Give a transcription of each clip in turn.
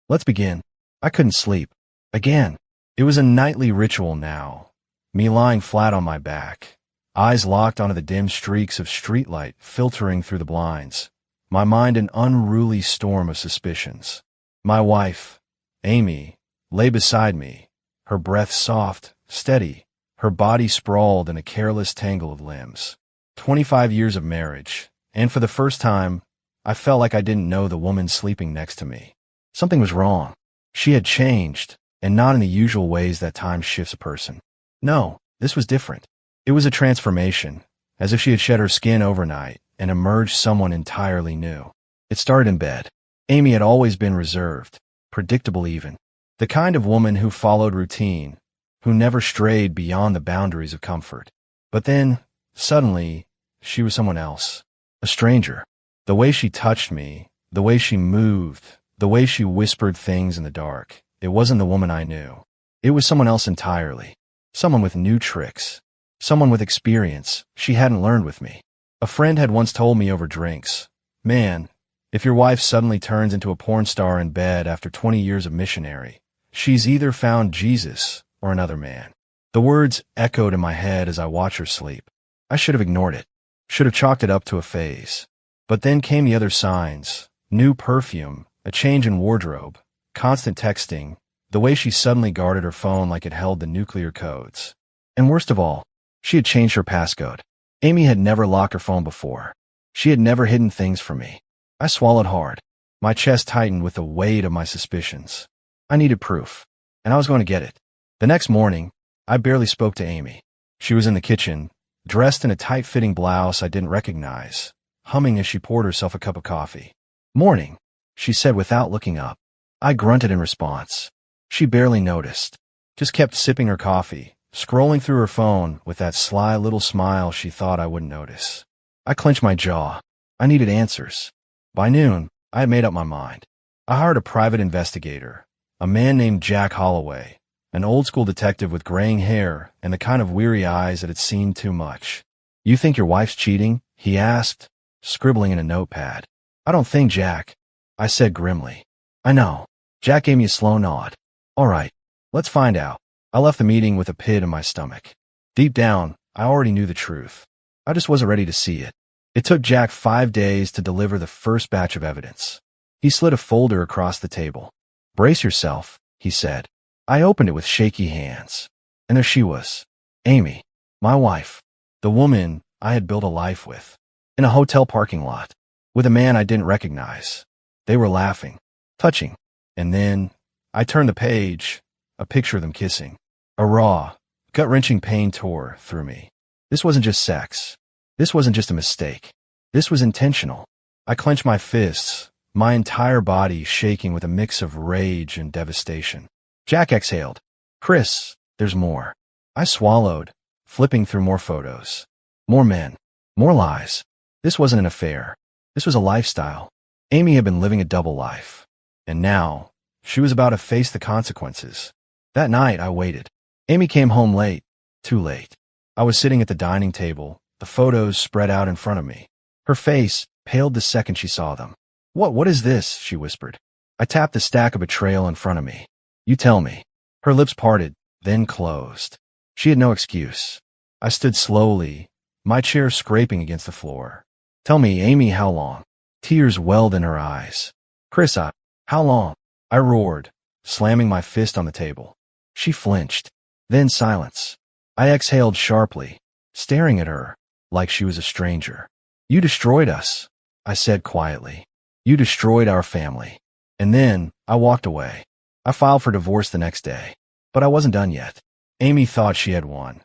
Let's begin. I couldn't sleep. Again. It was a nightly ritual now. Me lying flat on my back, eyes locked onto the dim streaks of streetlight filtering through the blinds. My mind an unruly storm of suspicions. My wife, Amy, lay beside me, her breath soft, steady, her body sprawled in a careless tangle of limbs. 25 years of marriage, and for the first time, I felt like I didn't know the woman sleeping next to me. Something was wrong. She had changed, and not in the usual ways that time shifts a person. No, this was different. It was a transformation, as if she had shed her skin overnight and emerged someone entirely new. It started in bed. Amy had always been reserved, predictable even, the kind of woman who followed routine, who never strayed beyond the boundaries of comfort. But then, suddenly, she was someone else, a stranger. The way she touched me, the way she moved, the way she whispered things in the dark, it wasn't the woman I knew. It was someone else entirely, someone with new tricks, someone with experience she hadn't learned with me. A friend had once told me over drinks, "Man, if your wife suddenly turns into a porn star in bed after 20 years of missionary, she's either found Jesus or another man." The words echoed in my head as I watched her sleep. I should have ignored it, should have chalked it up to a phase. But then came the other signs: new perfume, a change in wardrobe, constant texting, the way she suddenly guarded her phone like it held the nuclear codes. And worst of all, she had changed her passcode. Amy had never locked her phone before. She had never hidden things from me. I swallowed hard. My chest tightened with the weight of my suspicions. I needed proof, and I was going to get it. The next morning, I barely spoke to Amy. She was in the kitchen, dressed in a tight-fitting blouse I didn't recognize, humming as she poured herself a cup of coffee. "Morning," she said without looking up. I grunted in response. She barely noticed, just kept sipping her coffee, scrolling through her phone with that sly little smile she thought I wouldn't notice. I clenched my jaw. I needed answers. By noon, I had made up my mind. I hired a private investigator, a man named Jack Holloway, an old-school detective with graying hair and the kind of weary eyes that had seen too much. "You think your wife's cheating?" he asked, scribbling in a notepad. "I don't think, Jack," I said grimly. "I know." Jack gave me a slow nod. "All right, let's find out." I left the meeting with a pit in my stomach. Deep down, I already knew the truth. I just wasn't ready to see it. It took Jack 5 days to deliver the first batch of evidence. He slid a folder across the table. "Brace yourself," he said. I opened it with shaky hands. And there she was, Amy, my wife, the woman I had built a life with, in a hotel parking lot, with a man I didn't recognize. They were laughing, touching, and then I turned the page, a picture of them kissing. A raw, gut-wrenching pain tore through me. This wasn't just sex. This wasn't just a mistake. This was intentional. I clenched my fists, my entire body shaking with a mix of rage and devastation. Jack exhaled. "Chris, there's more." I swallowed, flipping through more photos. More men. More lies. This wasn't an affair. This was a lifestyle. Amy had been living a double life. And now, she was about to face the consequences. That night, I waited. Amy came home late. Too late. I was sitting at the dining table, the photos spread out in front of me. Her face paled the second she saw them. What is this?" she whispered. I tapped the stack of betrayal in front of me. "You tell me." Her lips parted, then closed. She had no excuse. I stood slowly, my chair scraping against the floor. "Tell me, Amy, how long?" Tears welled in her eyes. "Chris, how long?" I roared, slamming my fist on the table. She flinched. Then silence. I exhaled sharply, staring at her like she was a stranger. "You destroyed us," I said quietly. "You destroyed our family." And then I walked away. I filed for divorce the next day. But I wasn't done yet. Amy thought she had won,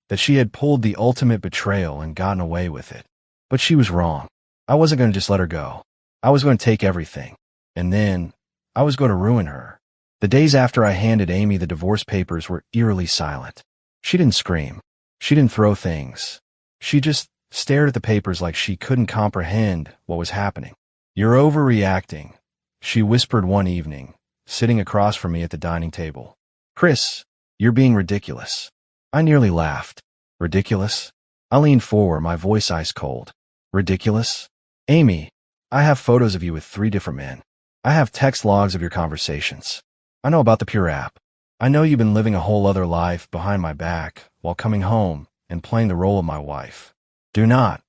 that she had pulled the ultimate betrayal and gotten away with it. But she was wrong. I wasn't going to just let her go. I was going to take everything. And then I was going to ruin her. The days after I handed Amy the divorce papers were eerily silent. She didn't scream. She didn't throw things. She just stared at the papers like she couldn't comprehend what was happening. "You're overreacting," she whispered one evening, sitting across from me at the dining table. "Chris, you're being ridiculous." I nearly laughed. "Ridiculous?" I leaned forward, my voice ice cold. "Ridiculous? Amy, I have photos of you with 3 different men. I have text logs of your conversations. I know about the Pure app. I know you've been living a whole other life behind my back while coming home and playing the role of my wife. Do not.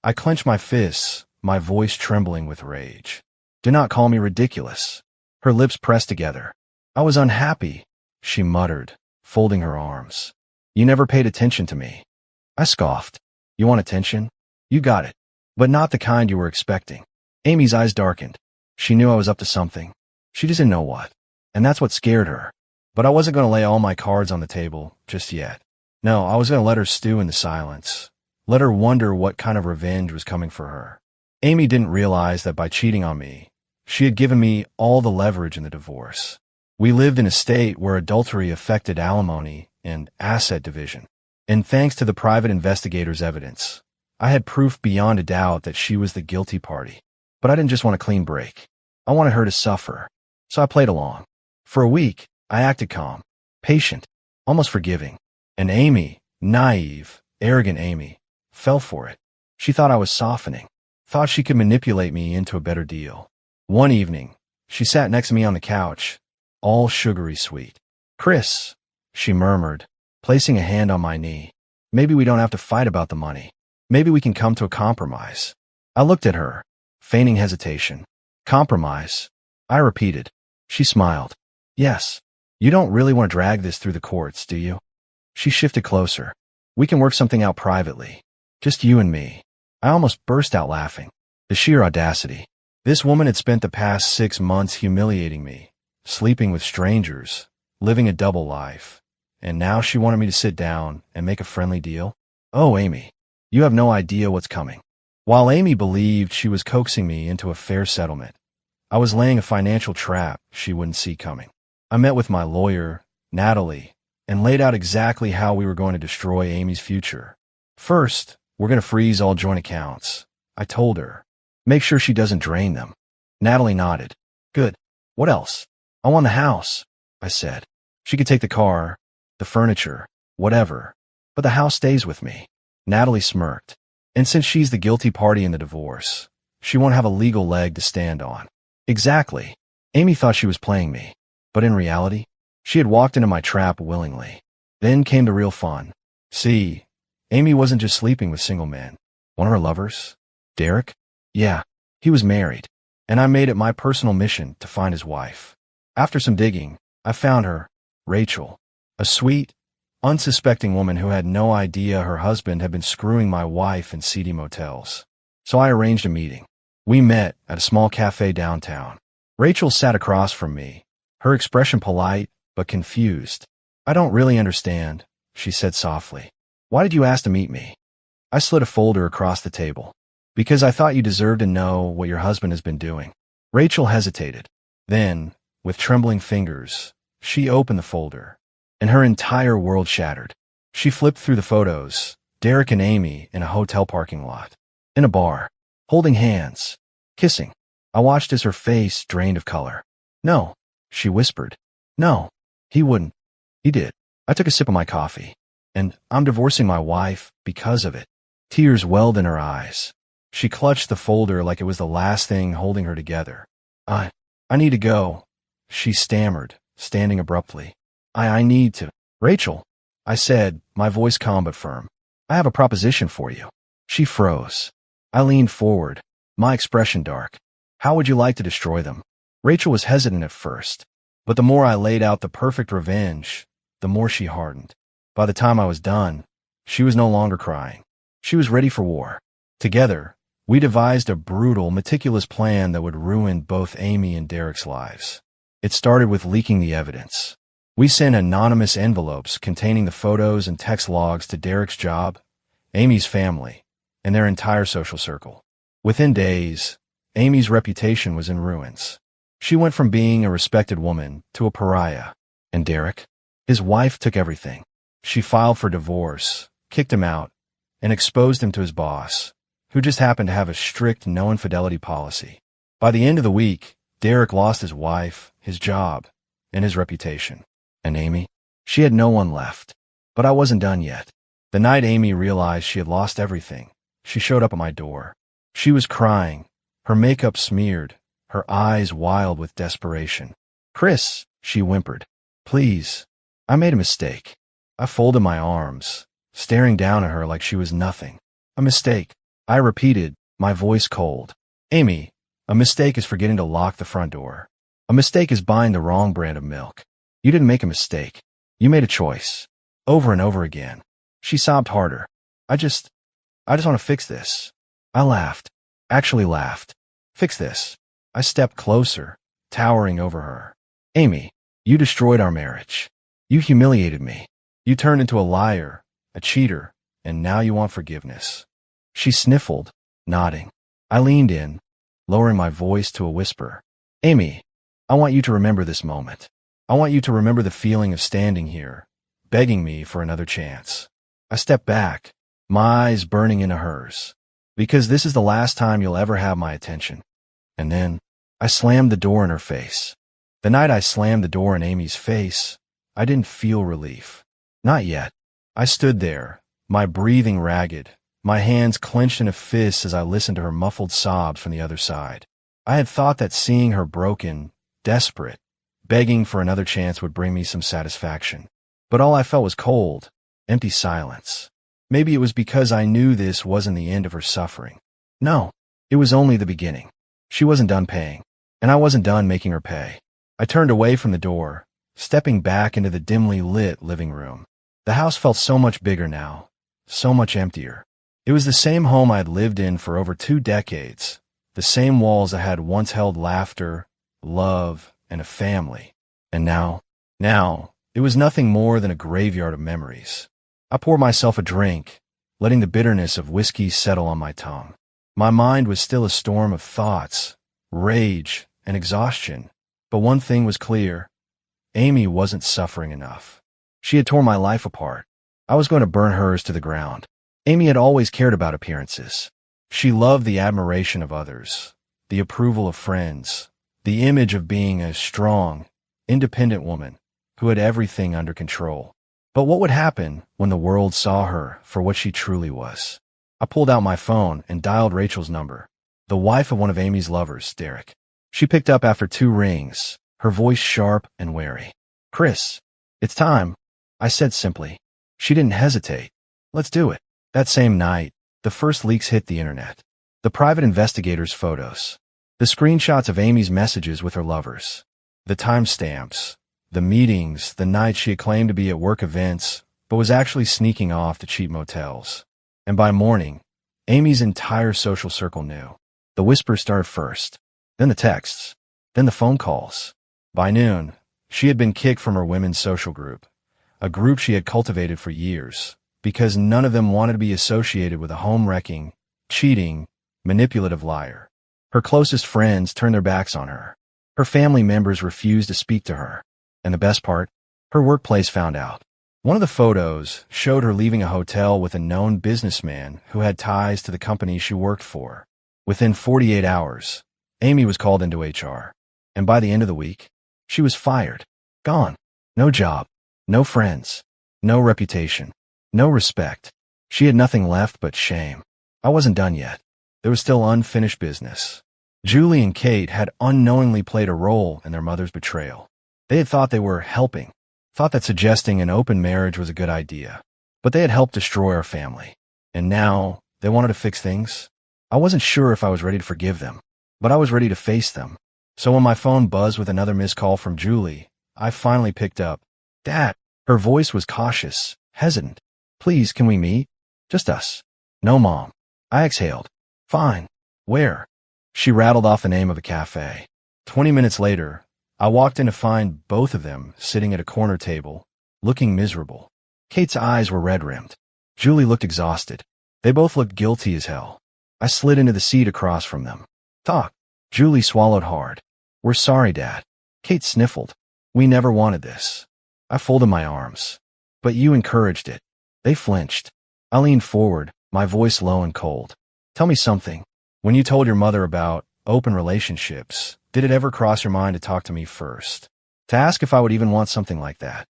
I clench my fists, my voice trembling with rage. Do not call me ridiculous. Her lips pressed together. I was unhappy, she muttered, folding her arms. You never paid attention to me. I scoffed. You want attention? You got it. But not the kind you were expecting. Amy's eyes darkened. She knew I was up to something. She just didn't know what. And that's what scared her. But I wasn't going to lay all my cards on the table just yet. No, I was going to let her stew in the silence. Let her wonder what kind of revenge was coming for her. Amy didn't realize that by cheating on me, she had given me all the leverage in the divorce. We lived in a state where adultery affected alimony and asset division. And thanks to the private investigator's evidence, I had proof beyond a doubt that she was the guilty party. But I didn't just want a clean break. I wanted her to suffer. So I played along. For a week, I acted calm, patient, almost forgiving. And Amy, naive, arrogant Amy, fell for it. She thought I was softening, thought she could manipulate me into a better deal. One evening, she sat next to me on the couch, all sugary sweet. Chris, she murmured, placing a hand on my knee. Maybe we don't have to fight about the money. Maybe we can come to a compromise. I looked at her, feigning hesitation. Compromise? I repeated. She smiled. Yes. You don't really want to drag this through the courts, do you? She shifted closer. We can work something out privately. Just you and me. I almost burst out laughing. The sheer audacity. This woman had spent the past 6 months humiliating me, sleeping with strangers, living a double life. And now she wanted me to sit down and make a friendly deal? Oh, Amy, you have no idea what's coming. While Amy believed she was coaxing me into a fair settlement, I was laying a financial trap she wouldn't see coming. I met with my lawyer, Natalie, and laid out exactly how we were going to destroy Amy's future. First, we're going to freeze all joint accounts. I told her. Make sure she doesn't drain them. Natalie nodded. Good. What else? I want the house, I said. She could take the car, the furniture, whatever. But the house stays with me. Natalie smirked. And since she's the guilty party in the divorce, she won't have a legal leg to stand on. Exactly. Amy thought she was playing me. But in reality, she had walked into my trap willingly. Then came the real fun. See, Amy wasn't just sleeping with single men. One of her lovers, Derek? Yeah, he was married. And I made it my personal mission to find his wife. After some digging, I found her, Rachel, a sweet, unsuspecting woman who had no idea her husband had been screwing my wife in seedy motels. So I arranged a meeting. We met at a small cafe downtown. Rachel sat across from me, her expression polite but confused. I don't really understand, she said softly. Why did you ask to meet me? I slid a folder across the table. Because I thought you deserved to know what your husband has been doing. Rachel hesitated. Then, with trembling fingers, she opened the folder, and her entire world shattered. She flipped through the photos, Derek and Amy in a hotel parking lot, in a bar, holding hands, kissing. I watched as her face drained of color. No, she whispered. No, he wouldn't. He did. I took a sip of my coffee. And I'm divorcing my wife because of it. Tears welled in her eyes. She clutched the folder like it was the last thing holding her together. I need to go, she stammered, standing abruptly. I need to. Rachel, I said, my voice calm but firm. I have a proposition for you. She froze. I leaned forward, my expression dark. How would you like to destroy them? Rachel was hesitant at first, but the more I laid out the perfect revenge, the more she hardened. By the time I was done, she was no longer crying. She was ready for war. Together, we devised a brutal, meticulous plan that would ruin both Amy and Derek's lives. It started with leaking the evidence. We sent anonymous envelopes containing the photos and text logs to Derek's job, Amy's family, and their entire social circle. Within days, Amy's reputation was in ruins. She went from being a respected woman to a pariah. And Derek? His wife took everything. She filed for divorce, kicked him out, and exposed him to his boss, who just happened to have a strict no-infidelity policy. By the end of the week, Derek lost his wife, his job, and his reputation. And Amy? She had no one left. But I wasn't done yet. The night Amy realized she had lost everything, she showed up at my door. She was crying, her makeup smeared, her eyes wild with desperation. "Chris," she whimpered. "Please. I made a mistake." I folded my arms, staring down at her like she was nothing. "A mistake," I repeated, my voice cold. "Amy, a mistake is forgetting to lock the front door. A mistake is buying the wrong brand of milk. You didn't make a mistake. You made a choice." Over and over again. She sobbed harder. I just want to fix this." I laughed. Actually laughed. "Fix this." I stepped closer, towering over her. "Amy, you destroyed our marriage. You humiliated me. You turned into a liar, a cheater, and now you want forgiveness." She sniffled, nodding. I leaned in, lowering my voice to a whisper. "Amy, I want you to remember this moment. I want you to remember the feeling of standing here, begging me for another chance." I stepped back, my eyes burning into hers. "Because this is the last time you'll ever have my attention." And then I slammed the door in her face. The night I slammed the door in Amy's face, I didn't feel relief. Not yet. I stood there, my breathing ragged, my hands clenched in a fist as I listened to her muffled sobs from the other side. I had thought that seeing her broken, desperate, begging for another chance would bring me some satisfaction. But all I felt was cold, empty silence. Maybe it was because I knew this wasn't the end of her suffering. No, it was only the beginning. She wasn't done paying, and I wasn't done making her pay. I turned away from the door, stepping back into the dimly lit living room. The house felt so much bigger now, so much emptier. It was the same home I had lived in for over 2 decades, the same walls that had once held laughter, love, and a family. And now, it was nothing more than a graveyard of memories. I poured myself a drink, letting the bitterness of whiskey settle on my tongue. My mind was still a storm of thoughts, rage, and exhaustion. But one thing was clear. Amy wasn't suffering enough. She had torn my life apart. I was going to burn hers to the ground. Amy had always cared about appearances. She loved the admiration of others, the approval of friends, the image of being a strong, independent woman who had everything under control. But what would happen when the world saw her for what she truly was? I pulled out my phone and dialed Rachel's number, the wife of one of Amy's lovers, Derek. She picked up after 2 rings, her voice sharp and wary. "Chris, it's time," I said simply. She didn't hesitate. "Let's do it." That same night, the first leaks hit the internet. The private investigators' photos. The screenshots of Amy's messages with her lovers. The timestamps. The meetings, the nights she had claimed to be at work events, but was actually sneaking off to cheap motels. And by morning, Amy's entire social circle knew. The whispers started first, then the texts, then the phone calls. By noon, she had been kicked from her women's social group, a group she had cultivated for years, because none of them wanted to be associated with a home-wrecking, cheating, manipulative liar. Her closest friends turned their backs on her. Her family members refused to speak to her. And the best part, her workplace found out. One of the photos showed her leaving a hotel with a known businessman who had ties to the company she worked for. Within 48 hours, Amy was called into HR. And by the end of the week, she was fired. Gone. No job. No friends. No reputation. No respect. She had nothing left but shame. I wasn't done yet. There was still unfinished business. Julie and Kate had unknowingly played a role in their mother's betrayal. They had thought they were helping, thought that suggesting an open marriage was a good idea. But they had helped destroy our family. And now, they wanted to fix things. I wasn't sure if I was ready to forgive them, but I was ready to face them. So when my phone buzzed with another missed call from Julie, I finally picked up. "Dad." Her voice was cautious, hesitant. "Please, can we meet? Just us." "No, Mom." I exhaled. "Fine. Where?" She rattled off the name of a cafe. 20 minutes later, I walked in to find both of them sitting at a corner table, looking miserable. Kate's eyes were red-rimmed. Julie looked exhausted. They both looked guilty as hell. I slid into the seat across from them. "Talk." Julie swallowed hard. "We're sorry, Dad." Kate sniffled. "We never wanted this." I folded my arms. "But you encouraged it." They flinched. I leaned forward, my voice low and cold. "Tell me something. When you told your mother about open relationships, did it ever cross your mind to talk to me first? To ask if I would even want something like that?"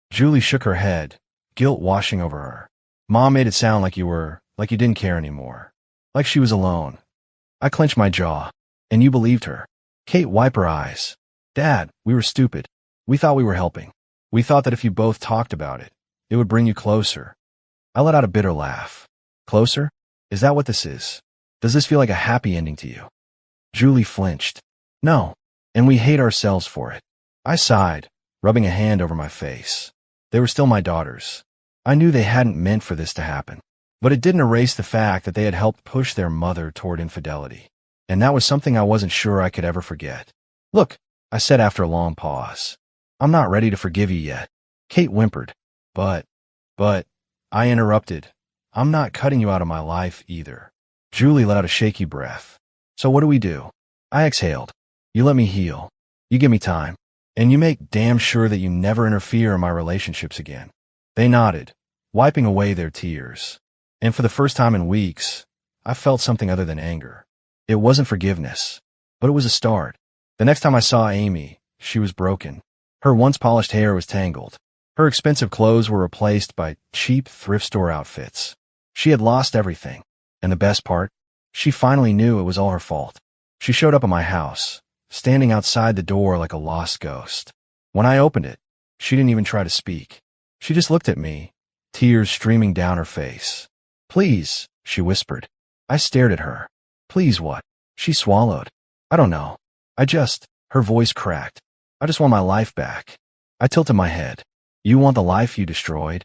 Julie shook her head, guilt washing over her. "Mom made it sound like you didn't care anymore. Like she was alone." I clenched my jaw. "And you believed her?" Kate wiped her eyes. Dad, we were stupid. We thought we were helping. We thought that if you both talked about it, it would bring you closer. I let out a bitter laugh. Closer? Is that what this is? Does this feel like a happy ending to you? Julie flinched. No, and we hate ourselves for it. I sighed, rubbing a hand over my face. They were still my daughters. I knew they hadn't meant for this to happen, but it didn't erase the fact that they had helped push their mother toward infidelity, and that was something I wasn't sure I could ever forget. Look, I said after a long pause. I'm not ready to forgive you yet. Kate whimpered. But, I interrupted. I'm not cutting you out of my life either. Julie let out a shaky breath. So what do we do? I exhaled. You let me heal. You give me time. And you make damn sure that you never interfere in my relationships again. They nodded, wiping away their tears. And for the first time in weeks, I felt something other than anger. It wasn't forgiveness, but it was a start. The next time I saw Amy, she was broken. Her once polished hair was tangled. Her expensive clothes were replaced by cheap thrift store outfits. She had lost everything. And the best part? She finally knew it was all her fault. She showed up at my house, standing outside the door like a lost ghost. When I opened it, she didn't even try to speak. She just looked at me, tears streaming down her face. Please, she whispered. I stared at her. Please what? She swallowed. I don't know. Her voice cracked. I just want my life back. I tilted my head. You want the life you destroyed?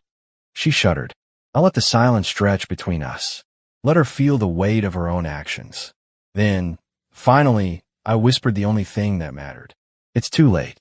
She shuddered. I let the silence stretch between us. Let her feel the weight of her own actions. Then, finally, I whispered the only thing that mattered. It's too late.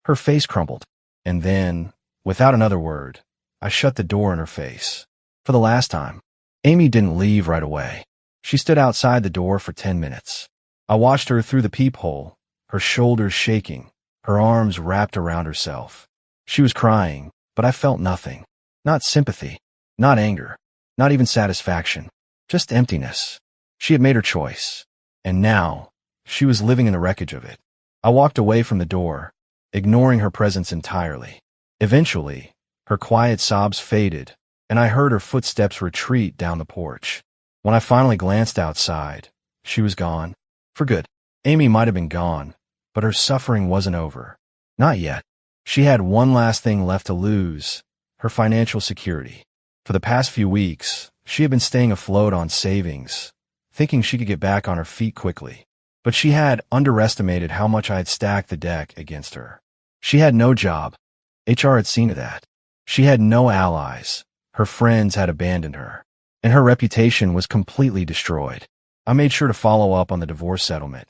Her face crumpled. And then, without another word, I shut the door in her face. For the last time. Amy didn't leave right away. She stood outside the door for 10 minutes. I watched her through the peephole, her shoulders shaking, her arms wrapped around herself. She was crying, but I felt nothing. Not sympathy, not anger, not even satisfaction, just emptiness. She had made her choice, and now she was living in the wreckage of it. I walked away from the door, ignoring her presence entirely. Eventually, her quiet sobs faded, and I heard her footsteps retreat down the porch. When I finally glanced outside, she was gone. For good. Amy might have been gone, but her suffering wasn't over. Not yet. She had one last thing left to lose, her financial security. For the past few weeks, she had been staying afloat on savings, thinking she could get back on her feet quickly. But she had underestimated how much I had stacked the deck against her. She had no job. HR had seen to that. She had no allies. Her friends had abandoned her. And her reputation was completely destroyed. I made sure to follow up on the divorce settlement,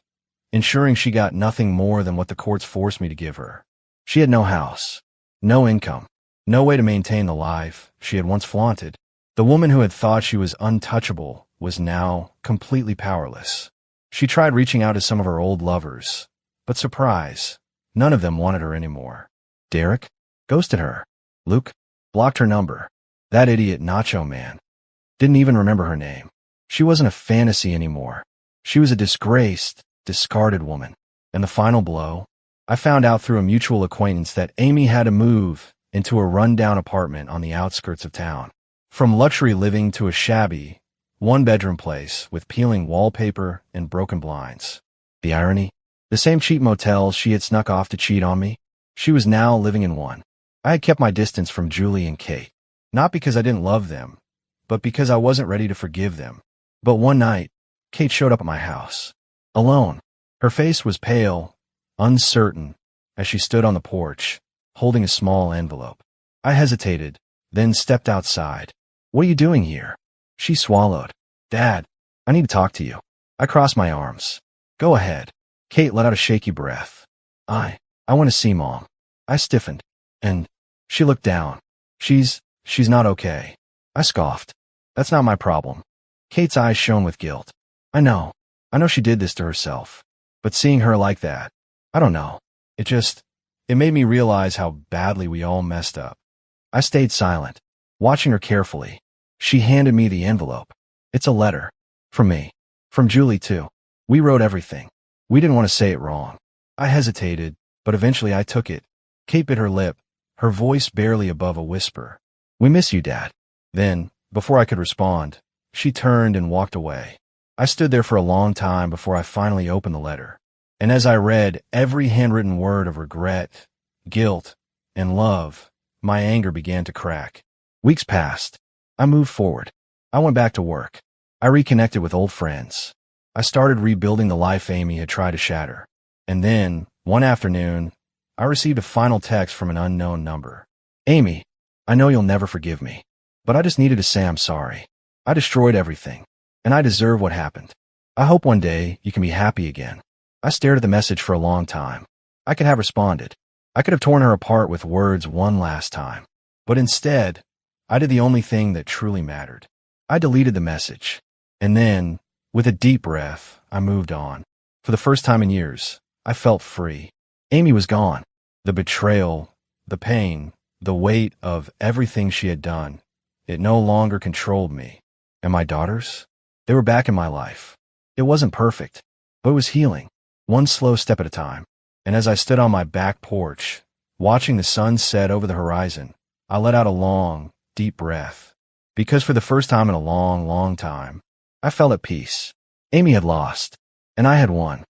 ensuring she got nothing more than what the courts forced me to give her. She had no house, no income, no way to maintain the life she had once flaunted. The woman who had thought she was untouchable was now completely powerless. She tried reaching out to some of her old lovers, but surprise, none of them wanted her anymore. Derek ghosted her. Luke blocked her number. That idiot Nacho man didn't even remember her name. She wasn't a fantasy anymore. She was a disgraced, discarded woman. And the final blow? I found out through a mutual acquaintance that Amy had to move into a rundown apartment on the outskirts of town. From luxury living to a shabby, one-bedroom place with peeling wallpaper and broken blinds. The irony? The same cheap motels she had snuck off to cheat on me, she was now living in one. I had kept my distance from Julie and Kate, not because I didn't love them, but because I wasn't ready to forgive them. But one night, Kate showed up at my house. Alone. Her face was pale, uncertain, as she stood on the porch, holding a small envelope. I hesitated, then stepped outside. What are you doing here? She swallowed. Dad, I need to talk to you. I crossed my arms. Go ahead. Kate let out a shaky breath. I want to see Mom. I stiffened. And she looked down. She's not okay. I scoffed. That's not my problem. Kate's eyes shone with guilt. I know she did this to herself. But seeing her like that, I don't know. It made me realize how badly we all messed up. I stayed silent, watching her carefully. She handed me the envelope. It's a letter. From me. From Julie, too. We wrote everything. We didn't want to say it wrong. I hesitated, but eventually I took it. Kate bit her lip, her voice barely above a whisper. We miss you, Dad. Then, before I could respond, she turned and walked away. I stood there for a long time before I finally opened the letter. And as I read every handwritten word of regret, guilt, and love, my anger began to crack. Weeks passed. I moved forward. I went back to work. I reconnected with old friends. I started rebuilding the life Amy had tried to shatter. And then, one afternoon, I received a final text from an unknown number. Amy, I know you'll never forgive me, but I just needed to say I'm sorry. I destroyed everything, and I deserve what happened. I hope one day you can be happy again. I stared at the message for a long time. I could have responded. I could have torn her apart with words one last time. But instead, I did the only thing that truly mattered. I deleted the message. And then, with a deep breath, I moved on. For the first time in years, I felt free. Amy was gone. The betrayal, the pain, the weight of everything she had done, it no longer controlled me. And my daughters? They were back in my life. It wasn't perfect, but it was healing, one slow step at a time. And as I stood on my back porch, watching the sun set over the horizon, I let out a long, deep breath. Because for the first time in a long, long time, I felt at peace. Amy had lost, and I had won.